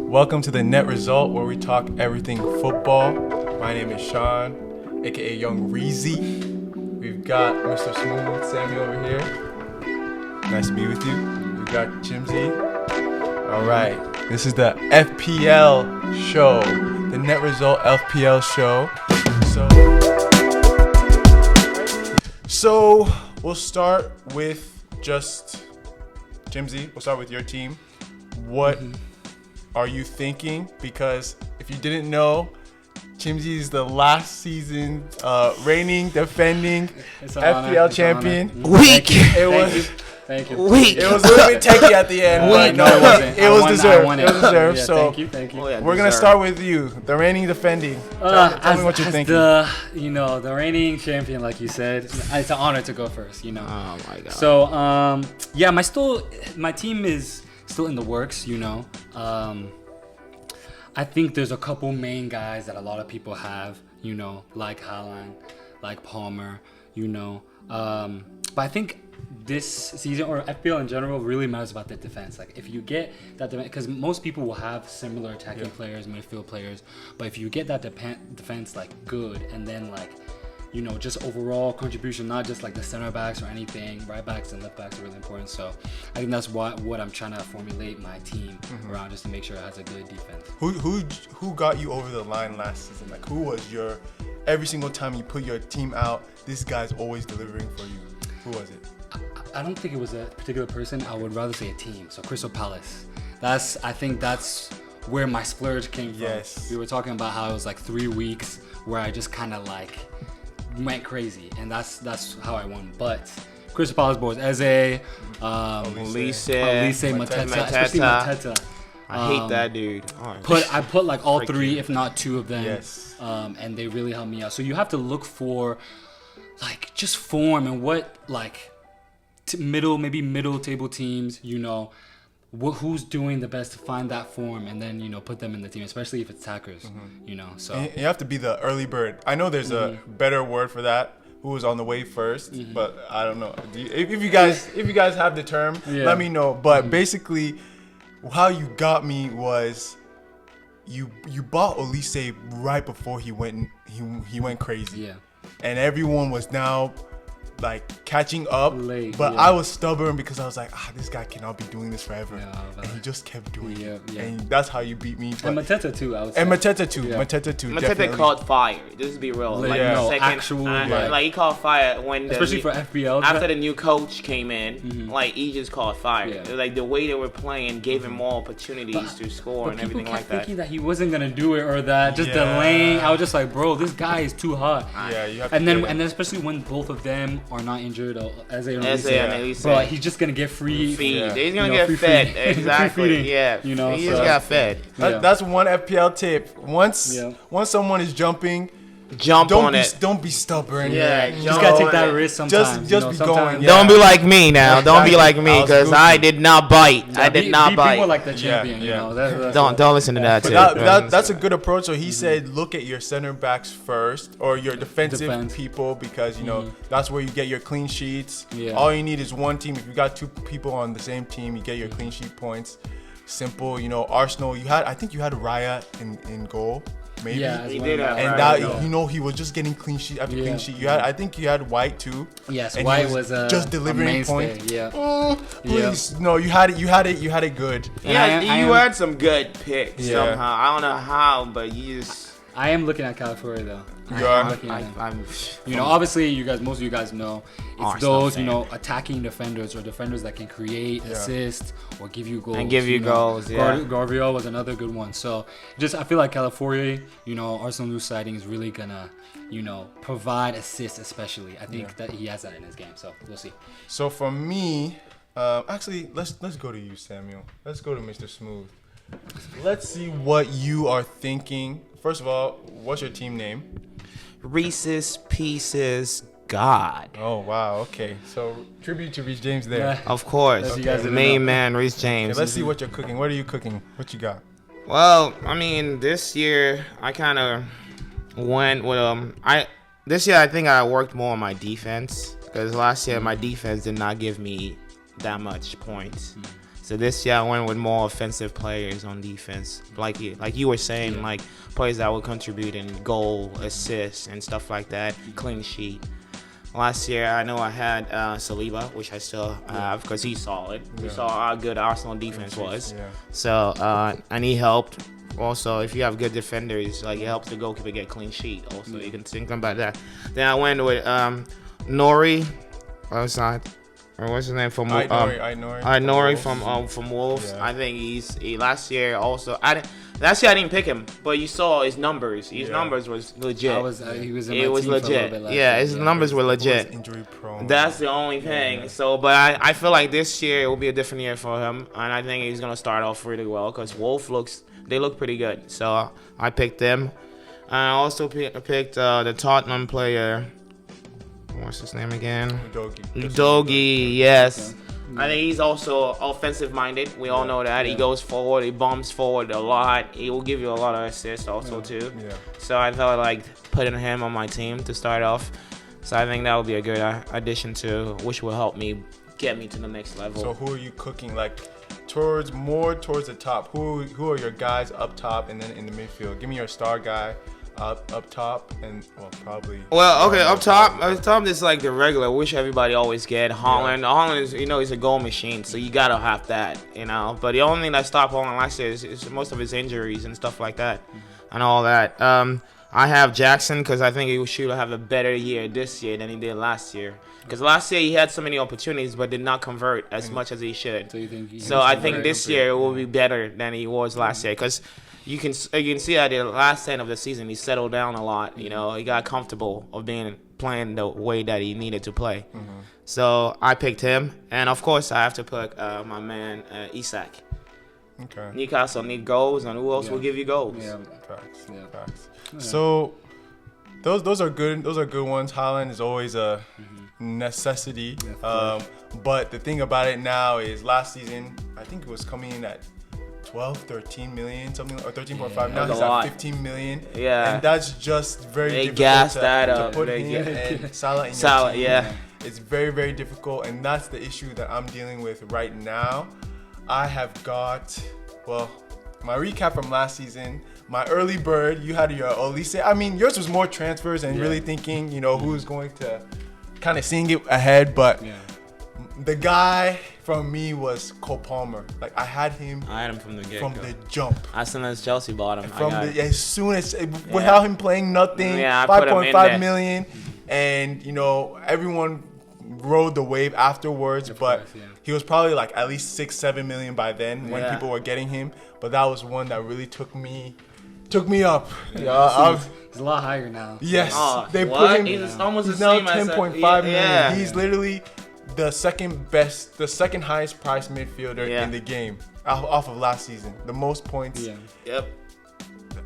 Welcome to the Net Result, where we talk everything football. My name is Sean, aka Young Reezy. We've got Mr. Smooth Samuel over here. Nice to be with you. We've got Jimsy. All right, this is the FPL show, the Net Result FPL show. So we'll start with just Jimsy. We'll start with your team. What are you thinking? Because if you didn't know, Jimsy is the last season reigning, defending FPL champion. Weak. Thank you. Weak. It was a little bit techie at the end, but no, it was deserved. It was deserved. Yeah, so thank you. we're gonna start with you, the reigning, defending. Tell me what you're thinking. The reigning champion, like you said, it's an honor to go first. Oh my god. So my team is still in the works. I think there's a couple main guys that a lot of people have. Like Haaland, like Palmer. But I think this season, or FPL in general, really matters about the defense. Like, if you get that defense, because most people will have similar attacking players, midfield players, but if you get that defense like good, and then just overall contribution, not just like the center backs or anything, right backs and left backs are really important. So I think that's what I'm trying to formulate my team around, just to make sure it has a good defense. Who got you over the line last season? Like, who was your, every single time you put your team out, this guy's always delivering for you? Who was it? I don't think it was a particular person. I would rather say a team. So Crystal Palace. I think that's where my splurge came from. Yes. We were talking about how it was like 3 weeks where I just kind of went crazy, and that's how I won. But Crystal Palace boys, Eze, Elise, Mateta, especially Mateta. I hate that dude. I put like all three, if not two of them. Yes. And they really helped me out. So you have to look for just form and what middle table teams, who's doing the best to find that form, and then put them in the team, especially if it's attackers. So and you have to be the early bird. I know there's a better word for that, who was on the way first, but I don't know. If you guys have the term, let me know. But basically, how you got me was you bought Elise right before he went crazy. Yeah. And everyone was now catching up, but I was stubborn because I was like, this guy cannot be doing this forever, and he just kept doing it, and that's how you beat me. And Mateta too, I would say. And Mateta too. Mateta caught fire. Just to be real, he caught fire when especially for FPL after the new coach came in. He just caught fire. Yeah. The way they were playing gave him more opportunities to score and everything like that. Thinking that he wasn't gonna do it, or that just delaying. I was just like, bro, this guy is too hot. Yeah, you have and then especially when both of them are not injured, Eze and Elise, bro, he's just gonna get free. He's gonna get fed. Exactly. He just got fed. That's one FPL tip. Once someone is jumping, jump on it. Don't be stubborn. Yeah, you just gotta take that risk sometimes. Just be going. Don't be like me now. Don't be like me, because I did not bite. I did not bite. Be more like the champion. Don't listen to that too. That's a good approach. So he said, look at your center backs first, or your defensive people, because that's where you get your clean sheets. Yeah. All you need is one team. If you got two people on the same team, you get your clean sheet points. Simple. Arsenal. I think you had Raya in goal. Maybe. Yeah, he did. And that he was just getting clean sheet after clean sheet. I think you had White too. Yes, and White was just delivering points. Please, no, you had it good. You had some good picks somehow. I don't know how, but you just. I am looking at California though. I'm obviously most of you guys know it's those attacking defenders, or defenders that can create, assist, or give you goals. And give you goals. Garvio was another good one. So I feel like California, Arsenal new sighting is really gonna, provide assists, especially. I think that he has that in his game. So we'll see. So for me, actually, let's go to you, Samuel. Let's go to Mr. Smooth. Let's see what you are thinking. First of all, what's your team name? Reese's Pieces God. Oh, wow. Okay. So, tribute to Reece James there. Yeah. Of course. The main man, Reece James. Okay, let's see what you're cooking. What are you cooking? What you got? Well, this year, I kind of went with this year, I think I worked more on my defense, because last year, my defense did not give me that much points. So this year I went with more offensive players on defense, like you were saying, like players that will contribute in goal, assists, and stuff like that. Clean sheet. Last year I know I had Saliba, which I still have because he's solid. We saw how good Arsenal defense was. So and he helped. Also, if you have good defenders, like it helps the goalkeeper get clean sheet. Also, you can think about that. Then I went with Nori. What's his name from Nori from Wolves. I think last year also. Last year I didn't pick him, but you saw his numbers. His numbers was legit. He was in my team legit. For a little bit last year. His numbers were legit. Injury prone. That's the only thing. Yeah. So, but I feel like this year it will be a different year for him, and I think he's gonna start off really well because Wolf look pretty good. So I picked them. I also picked the Tottenham player. What's his name again? Udogie, yes. I think he's also offensive minded. We all know that. He goes forward, he bumps forward a lot. He will give you a lot of assists also too. Yeah. So I felt like putting him on my team to start off. So I think that would be a good addition to, which will help me get me to the next level. So who are you cooking towards the top? Who are your guys up top and then in the midfield? Give me your star guy. Up top and probably. Well, okay, up top is like the regular, which everybody always get. Holland is, he's a goal machine, so you gotta have that, But the only thing that stopped Holland last year is most of his injuries and stuff like that, and all that. I have Jackson because I think he should have a better year this year than he did last year. Because last year he had so many opportunities but did not convert as much as he should. So I think this year it will be better than he was last year because. You can see at the last end of the season he settled down a lot. He got comfortable of playing the way that he needed to play. So I picked him, and of course I have to pick my man Isak. Okay. Newcastle need goals, and who else will give you goals? Yeah, facts. So those are good. Those are good ones. Haaland is always a necessity. But the thing about it now is last season I think it was coming in at 13 million, something, or 13.5. Now he's at 15 million. Yeah. And that's just very difficult to put him and Salah in your team. Yeah. It's very, very difficult, and that's the issue that I'm dealing with right now. I have got, my recap from last season, my early bird, you had your Olise. I mean, yours was more transfers and really thinking, who's going to kind of seeing it ahead, but the guy from me was Cole Palmer. I had him from the from the jump. As soon as Chelsea bought him, as soon as without him playing nothing, 5.5 million, and everyone rode the wave afterwards. But he was probably at least 6-7 million by then when people were getting him. But that was one that really took me up. He's a lot higher now. Yes, they put him. He's almost he's now 10.5 million. He's literally the second highest priced midfielder in the game off of last season. The most points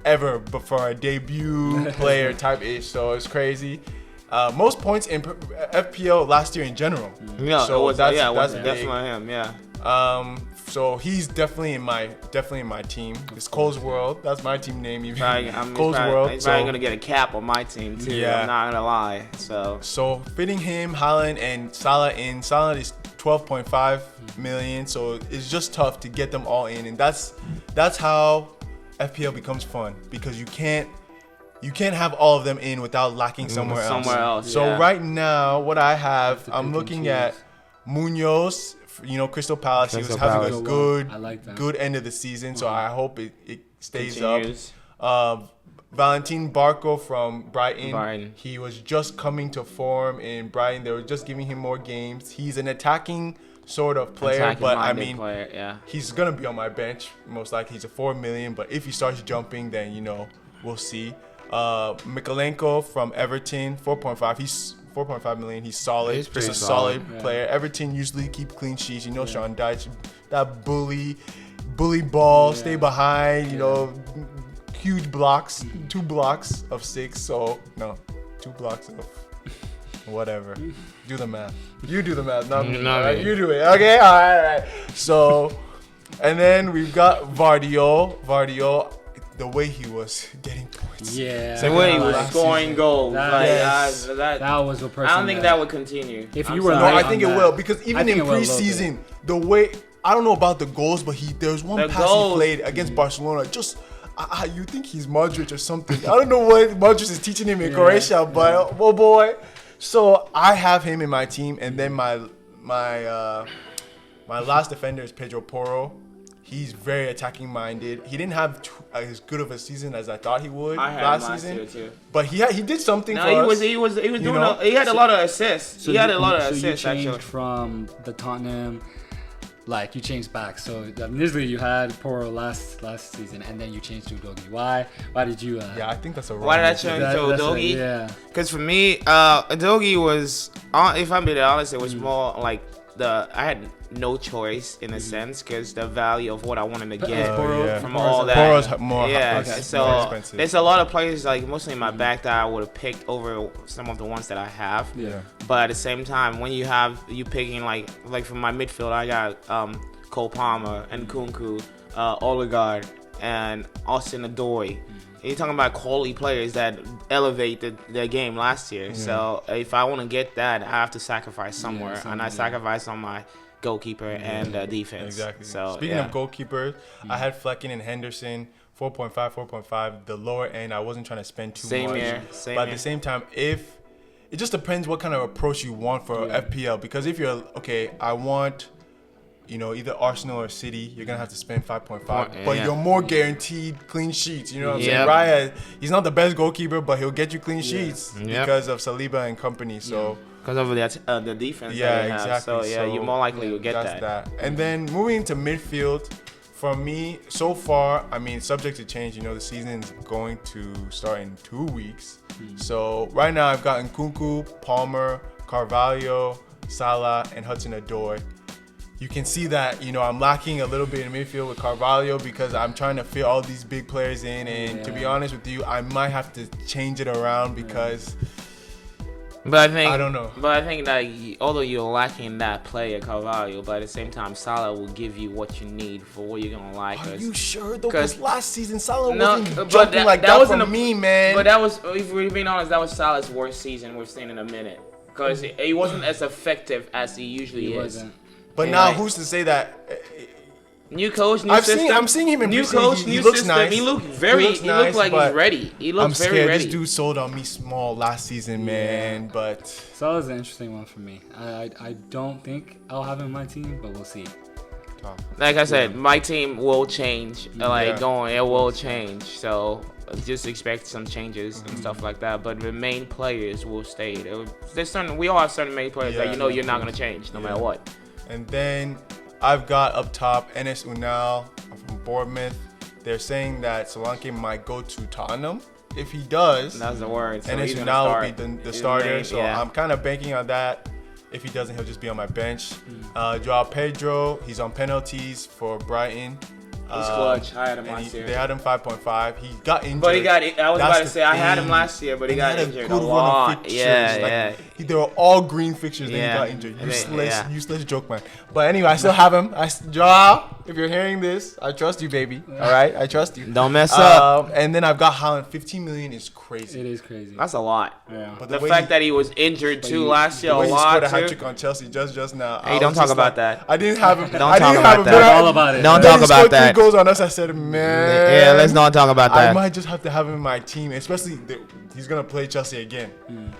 ever but for a debut player type ish. So it's crazy. Most points in FPL last year in general. Yeah, so that's definitely him. Yeah. So he's definitely in my team. It's Cole's World. That's my team name. Cole's World. He's probably gonna get a cap on my team too. Yeah. I'm not gonna lie. So fitting him, Haaland and Salah in. Salah is 12.5 million. So it's just tough to get them all in, and that's how FPL becomes fun because you can't have all of them in without lacking somewhere else. So right now, what I have, I'm looking at Munoz. Crystal Palace. He was having a good end of the season, so I hope it stays up. Valentin Barco from Brighton. He was just coming to form in Brighton. They were just giving him more games. He's an attacking sort of player, but I mean, he's gonna be on my bench most likely. He's a 4 million, but if he starts jumping, then we'll see. Mikalenko from Everton, 4.5. He's 4.5 million. He's solid. He's just a solid player. Everton usually keep clean sheets. Sean Dyche, that bully ball, stay behind. Huge blocks, 2 blocks of 6. So no, 2 blocks of whatever. Do the math. You do the math, not me. Right? You do it. Okay, all right. So, and then we've got Vardio. The way he was getting points. The way he was scoring goals. That was a person. I don't think that would continue. If you were I think it will because even in preseason, the way I don't know about the goals, but there was one The pass goals. he played against Barcelona. Just you think he's Modric or something? I don't know what Modric is teaching him in Croatia, but oh boy. So I have him in my team, and then my last defender is Pedro Porro. He's very attacking minded. He didn't have as good of a season as I thought he would last season. Year too. But he did something for No, us. he was doing. know? He had a lot of assists. He had a lot of So assists you changed actually. from the Tottenham, like you changed back. So initially you had Poro last season, and then you changed to Udogie. Why did you? Yeah, I think that's a wrong. Why did I move. change That- to that's Udogie? yeah. Because for me, Udogie was, if I'm being honest, it was more like I had no choice in a sense because the value of what I wanted to get from all that. Poro's more, Yeah, more so expensive. there's a lot of players like mostly in my back that I would have picked over some of the ones that I have. Yeah. But at the same time, when you picking like from my midfield, I got Cole Palmer and Nkunku, Odegaard, and Austin Odoi. You're talking about quality players that elevated their game last year. So if I want to get that, I have to sacrifice somewhere, and I sacrifice on my goalkeeper and defense. Exactly. So Speaking of goalkeepers, I had Flecken and Henderson, 4.5. The lower end, I wasn't trying to spend too Same much. here. But at the same time, it just depends what kind of approach you want for FPL. Because if you're I want, either Arsenal or City, you're gonna have to spend 5.5. But you're more guaranteed clean sheets. You know what I'm saying? Raya, he's not the best goalkeeper, but he'll get you clean sheets because of Saliba and company. So. Because of the defense Yeah, that they have. exactly. So you're more likely to get that's that. And then moving to midfield, for me, so far, subject to change, the season's going to start in 2 weeks. So right now I've got Nkunku, Palmer, Carvalho, Salah, and Hudson-Odoi. You can see that, I'm lacking a little bit in midfield with Carvalho because I'm trying to fit all these big players in. And to be honest with you, I might have to change it around because... But I don't know. But I think that although you're lacking that player, Carvalho, but at the same time, Salah will give you what you need for what you're gonna like. Are you sure though? Because last season Salah No, wasn't but jumping like that wasn't for me, man. But that was, if we're being honest, that was Salah's worst season we've seen in a minute. Because he wasn't as effective as he usually is. Wasn't. But now, who's to say that? New coach, new system. I'm seeing him in new preseason. coach, He new looks system. nice. He looked He looks like but he's ready. He looks I'm very scared. ready. This dude sold on me small last season, man. But Salah's an interesting one for me. I don't think I'll have him in my team, but we'll see. Like I said, my team will change. It will change. So just expect some changes and stuff like that. But the main players will stay. We all have certain main players that you're not gonna change no matter what. And then I've got up top Enes Unal from Bournemouth. They're saying that Solanke might go to Tottenham. If he does, That's the word. So Enes Unal will be the starter. So I'm kind of banking on that. If he doesn't, he'll just be on my bench. Joao Pedro, he's on penalties for Brighton. He's clutch. I had him last year. They had him 5.5. He got injured. But I was about to say I had him thing. last year, but he got had injured a good run of lot. fixtures. Yeah. They were all green fixtures. Then he got injured. Useless joke, man. But anyway, I still have him. Joao, if you're hearing this, I trust you, baby. All right, I trust you. Don't mess up. And then I've got Haaland. 15 million is crazy. It is crazy. That's a lot. Yeah. But The fact that he was injured too last year, the a way he scored lot a hat too. trick on Chelsea just now. Hey, don't talk about that. I didn't have him. Don't I talk didn't about have that. him. All about it. Don't Then talk he about scored that. 3 goals on us. I said, man. Yeah, let's not talk about I that. might just have to have him in my team, especially he's gonna play Chelsea again.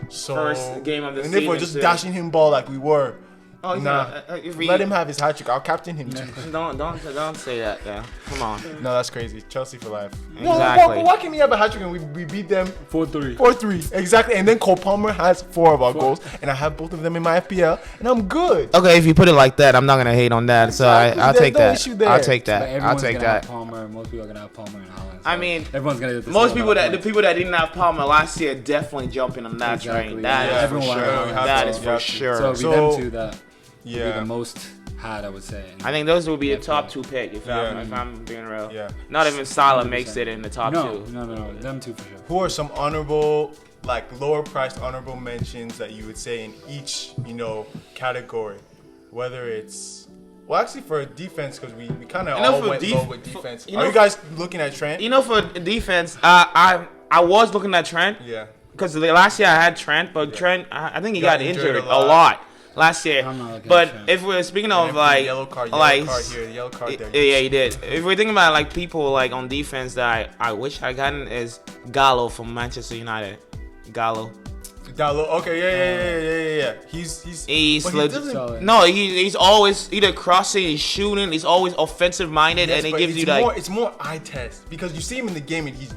So First game of the and if we're season, just too. dashing him ball like we were, Oh, let him have his hat trick. I'll captain him too. Don't say that. Yeah, come on. No, that's crazy. Chelsea for life. Exactly. No, why can he have a hat trick and we beat them 4-3. 4-3? Exactly. And then Cole Palmer has 4 of our goals, and I have both of them in my FPL, and I'm good. Okay, if you put it like that, I'm not gonna hate on that. So Exactly. I'll There's take no that. issue there. I'll take But that. I'll everyone's take gonna that. have Palmer. Most people are gonna have Palmer and Haaland. So I mean, everyone's gonna do the Most same people amount the of people that didn't have Palmer last year definitely jumping on that Exactly. train. Yeah, That is for everyone will sure. have That to. is You for have to. sure. So it'll be So- them two that will be the most had, I would say. I think those will be the top 2 pick if I'm being real. Yeah. Not even Salah 100%. makes it in the top 2. No, them two for sure. Who are some honorable, like lower priced honorable mentions that you would say in each, category? Whether it's, well, actually for defense, because we kind of all for went low with defense. you Are know, you guys looking at Trent? For defense, I was looking at Trent Yeah. because last year I had Trent, but Trent I think he got Got injured injured a a lot. last year. I'm not looking But at if we're speaking And of then like, yellow card here, yellow card there. yeah, he did. If we're thinking about like people like on defense that I wish I gotten is Gallo from Manchester United. Gallo. Dallo, okay, yeah. He's but he doesn't- Solid. No, he's always either crossing, he's shooting, he's always offensive minded, Yes, and it but gives it's you like more, it's more eye test because you see him in the game and he's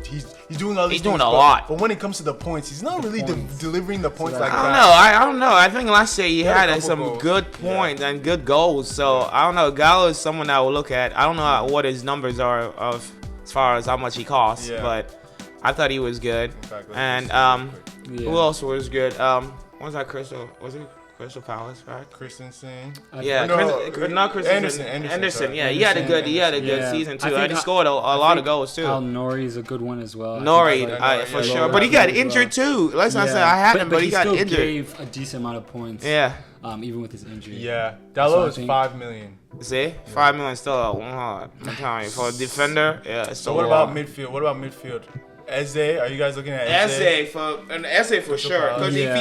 doing all these He's doing things, a but- lot. But when it comes to the points, he's not really points. delivering the points So like I don't that. know. I don't know. I think last year he He had a had couple some goals. good points and good goals. So I don't know. Gallo is someone I will look at. I don't know what his numbers are of as far as how much he costs, Yeah. but I thought he was good. In fact, let's And just see real quick. who else was good? What was that Crystal? Was it Crystal Palace, right? Christensen. Yeah, No, not Christensen. Anderson, sorry. Yeah, he had a good Yeah. season I too. think And he scored a lot of goals too. Al Nori is a good one as well. Nori, Nori, for yeah, sure. Nori But he got as well. injured too. Let's not say I had him, but he got still injured. gave a decent amount of points. Yeah. Even with his injury. Yeah, So Dallo I is think- 5 million. See, 5 million still a lot. I'm telling you, for a defender, yeah, it's So still what a about lot. midfield? Eze, are you guys looking at Eze? Essay for Crystal sure. Palace. Because Yeah.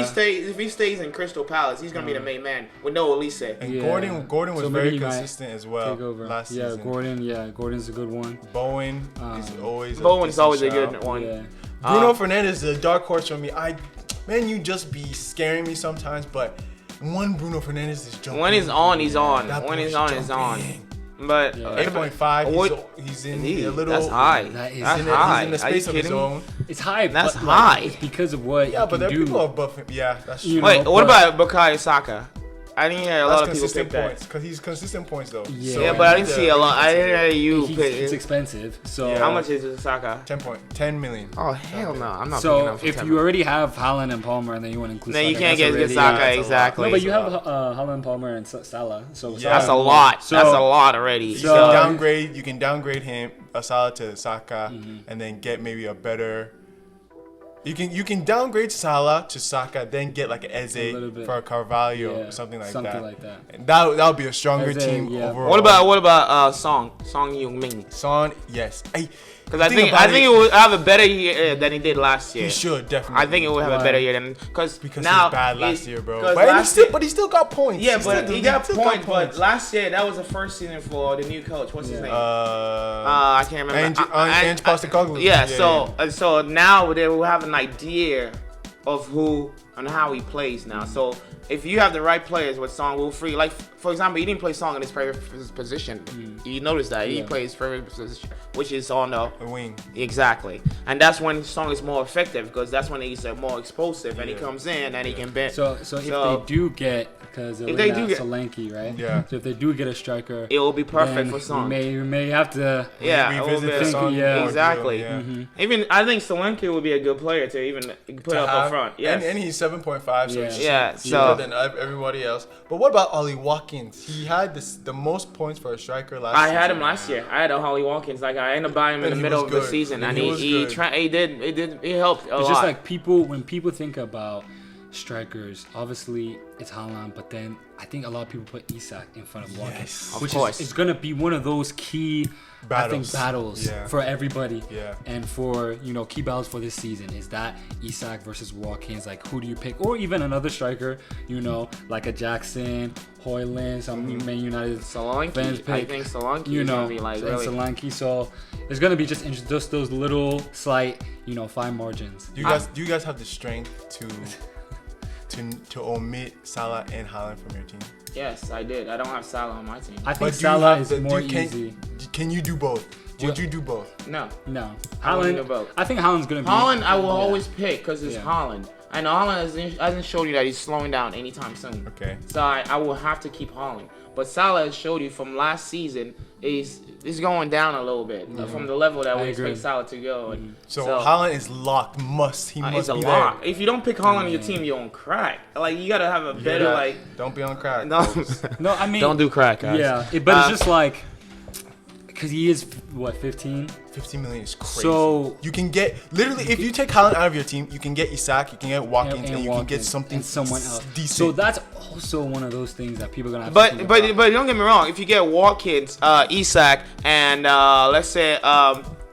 if he stays in Crystal Palace, he's gonna be the main man with no Elise. And Yeah. Gordon was So maybe very he might consistent as well Take over. last yeah, season. Gordon's a good one. Bowen is always Bowen's always a decent good shout. one. Yeah. Bruno Fernandes is a dark horse for me. Man, you just be scaring me sometimes, but when Bruno Fernandes is jumping, When he's on, he's on. that When boy's he's on, he's on. jumping. But Yeah. 8.5. What- He's in Indeed, a little. that's high. That is- That's He's high. in the Are you space of his kidding? own. It's high. That's but, high. It's because of what Yeah, you but can there are do. people above him. Yeah, that's true. You know, Wait, what but- about Bukayo Saka? I didn't hear a That's lot of people consistent pick that. points because he's consistent points though. Yeah. So Yeah, but I you didn't need see to a lot. I didn't hear you It's pick. expensive. So Yeah. How much is Saka? 10 million. Oh hell no! I'm not picking So up for if 10 you already have Haaland and Palmer, and then you want to include, then you Saka, can't that's get already- Saka that's a lot. exactly. No, but you have Haaland, Palmer, and Salah. So Yeah. That's a Salah- lot. So- That's a lot already. You So- can downgrade. You can downgrade him, Salah to Saka, and then get maybe a better. You can downgrade Salah to Saka, then get like an Eze little bit. for a Carvalho Yeah, or something like something that. like that. And that would be a stronger Eze, team yeah. overall. What about Song Heung-min? Son? Yes. Hey, Because I think about it will have a better year than he did last year. he should definitely. I think it will have a Why? better year than because because now he's bad last it's- year, bro. 'cause But last year- he still got points. yeah, still but do- he got still points. But last year that was the first season for the new coach. What's his name? I can't remember. Ange Postecoglou. Yeah. So now they will have an idea of who and how he plays now. So if you have the right players with Song will free, like for example, he didn't play Song in his favorite position. You notice that he plays his favorite position, which is on the a wing. exactly, and that's when Song is more effective because that's when he's more explosive and he Yeah. comes in and he can bend. So if they do get, because If they do get- Solanke, right? Yeah. So if they do get a striker, it will be perfect then for Song. We may have to. Yeah, it will revisit be- the song. Yeah. ordeal, Exactly. Yeah. Even I think Solanke would be a good player to even put up front. Yes. And he's 7.5, so he's Yeah, cheaper so- than everybody else. But what about Ollie Watkins? He had the most points for a striker last I season. had him last year. I had a Holly Watkins. Like I ended up buying him in And the he middle was of the good. season, And and he was he good. helped a It's lot. just like when people think about strikers, obviously it's Haaland, but then I think a lot of people put Isak in front of Watkins, Yes. Of which course. is gonna be one of those key battles Yeah. for everybody. Yeah. And for key battles for this season is that Isak versus Watkins. Like who do you pick, or even another striker? Like a Jackson, Hoyland, some Man United fans Solanke. pick. I think Solanke is gonna be like and really. Solanke. So it's gonna be just those little slight, fine margins. Do you guys have the strength to omit Salah and Haaland from your team? Yes, I did. I don't have Salah on my team. I think But do you Salah have is the- more do you- can- easy. Can you do both? Would you do both? No. No, I wouldn't Haaland. do both. I think Haaland's gonna be. Holland, I will yeah. always pick because it's Yeah. Holland. And Holland hasn't showed you that he's slowing down anytime soon. Okay. So I will have to keep Holland. But Salah has showed you from last season is going down a little bit from the level that I we agree. expect Salah to go. And So Haaland is locked. He must it's a be lock. there. If you don't pick Holland on your team, you're on crack. Like you gotta have a better like. Don't be on crack. No, No, I mean. don't do crack, guys. Yeah, but it's just like because he is what 15. 15 million is crazy. So you can get literally if you take Haaland out of your team, you can get Isak, you can get Watkins, and you can get Watkins something and someone else. decent. So that's also one of those things that people are gonna have to think But about. don't get me wrong. If you get Watkins, Isak, and let's say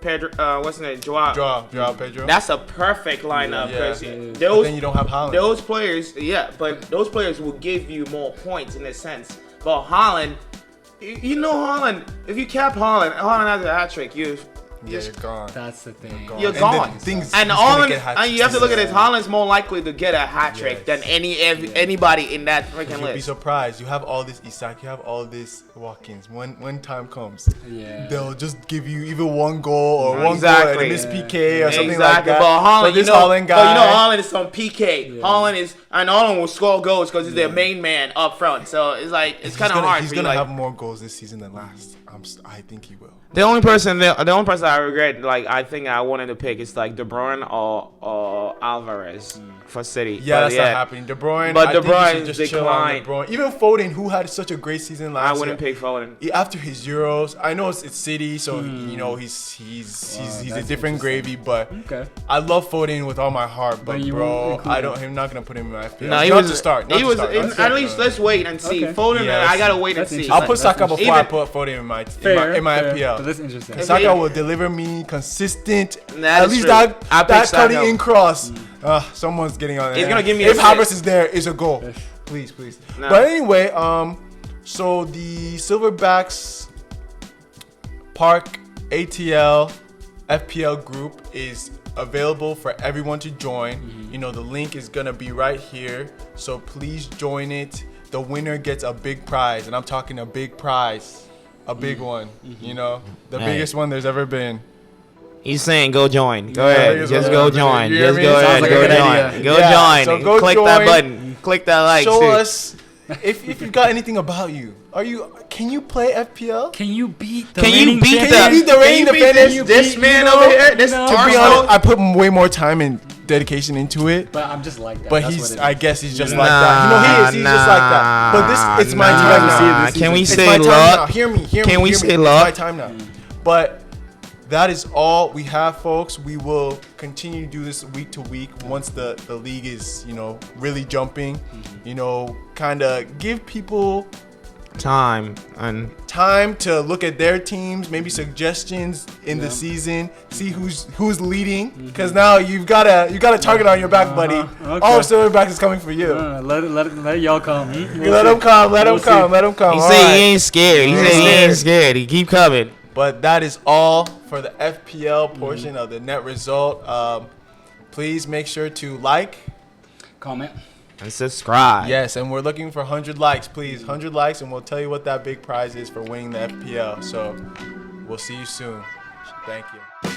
Pedro, what's his name? Joao. Joao Pedro. That's a perfect lineup Yeah. because But those then you don't have Haaland. those players, but those players will give you more points in a sense. But Haaland, you know Haaland, if you cap Haaland has a hat trick, you're gone. That's the thing. You're And gone. the things And he's gonna Haaland, get hat and you have to look at this. tricks. Haaland's more likely to get a hat trick Yes. than anybody in that freaking You'll be list. surprised. You have all this Isak, you have all this Watkins. When time comes, Yeah. they'll just give you either one goal or one Exactly. goal and miss PK or something like Exactly, that. but Haaland, this you know, Haaland guy, but you know Haaland is some PK. Yeah. Haaland will score goals because he's their main man up front. So it's like it's kind of hard. He's for you, gonna like, have more goals this season than last. I think he will. the only person I regret, like I think I wanted to pick is like De Bruyne or Alvarez for City. Yeah, But that's not happening. De Bruyne, But I De think you Bruyne should just chill on De declined. Bruyne. Even Foden, who had such a great season last I year. wouldn't pick Foden. After his Euros, I know it's City, so you know he's a that's different gravy. But Okay. I love Foden with all my heart. But But you bro, won't include I don't. him. I'm not gonna put him in my FPL. No, he Not was to start. He was. Not to At least let's wait and see. Okay. Foden, Yeah, I gotta wait and that's see. interesting. I'll put Saka before I Even- put Foden in my Fair, in my fair. FPL. But that's interesting. If Saka he- will deliver me consistent. That At is least true. that I pick that cutting Saka. in cross. Someone's getting on. He's there. gonna give me if a Havertz assist. is there, it's a goal. Please. No. But anyway, so the Silverbacks Park ATL FPL group is available for everyone to join. You know, the link is gonna be right here, so please join it. The winner gets a big prize, and I'm talking a big prize, a big one. You know, the Hey. biggest one there's ever been. He's saying go join. Go Yeah, ahead. biggest Just one go there's ever join. been. You know Just what I go mean? ahead. Sounds like Go a good join. idea. Go Yeah, join. so go Click that join. button. Click that like. Show too. us if you've got anything about you. Can you play FPL? Can you beat the Can you reigning beat champion? the Can you beat the reigning can you beat defenders? This You man know, over here. This you know. To be Arsenal. honest, I put way more time and dedication into it. But I'm just like that. But That's he's, what it I is. guess he's just Nah, like that. You know, he is. He's just like that. But this, it's my nah, time nah. now. this Can we season. It's say my time now. luck? Hear me. Can we hear say me. luck? It's my time now. But that is all we have, folks. We will continue to do this week to week once the league is, really jumping. Kind of give people Time and time to look at their teams, maybe suggestions in the season, see who's leading, because now you got a target on your back, buddy. Okay. All of Silverbacks is coming for you. Let y'all come. Let them come. Let them We'll come. see. Let them come. he All said right. he ain't scared. He said he ain't scared. He keep coming. But that is all for the FPL portion of the net result. Please make sure to like. Comment. And subscribe. Yes, and we're looking for 100 likes, please. 100 likes, and we'll tell you what that big prize is for winning the FPL. So we'll see you soon. Thank you.